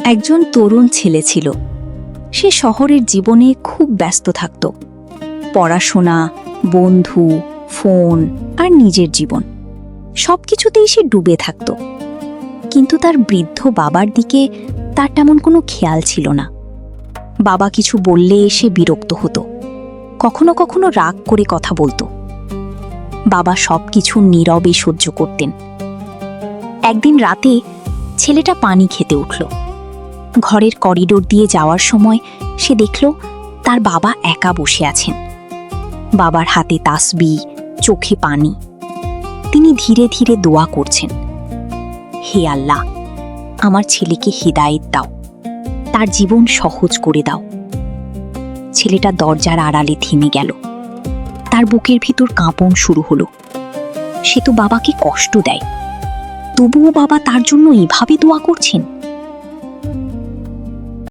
একজন তরুণ ছেলে ছিল। সে শহরের জীবনে খুব ব্যস্ত থাকত। পড়াশোনা, বন্ধু, ফোন আর নিজের জীবন সবকিছুতেই সে ডুবে থাকত। কিন্তু তার বৃদ্ধ বাবার দিকে তার তেমন কোনো খেয়াল ছিল না। বাবা কিছু বললে সে বিরক্ত হতো, কখনো কখনো রাগ করে কথা বলতো। বাবা সবকিছু নীরবে সহ্য করতেন। একদিন রাতে ছেলেটা পানি খেতে উঠল। ঘরের করিডোর দিয়ে যাওয়ার সময় সে দেখল তার বাবা একা বসে আছেন। বাবার হাতে তাসবিহ, চোখে পানি। তিনি ধীরে ধীরে দোয়া করছেন, হে আল্লাহ, আমার ছেলেকে হিদায়েত দাও, তার জীবন সহজ করে দাও। ছেলেটা দরজার আড়ালে থেমে গেল। তার বুকের ভিতর কাঁপন শুরু হলো। সে তো বাবাকে কষ্ট দেয়, তবুও বাবা তার জন্য এভাবে দোয়া করছেন।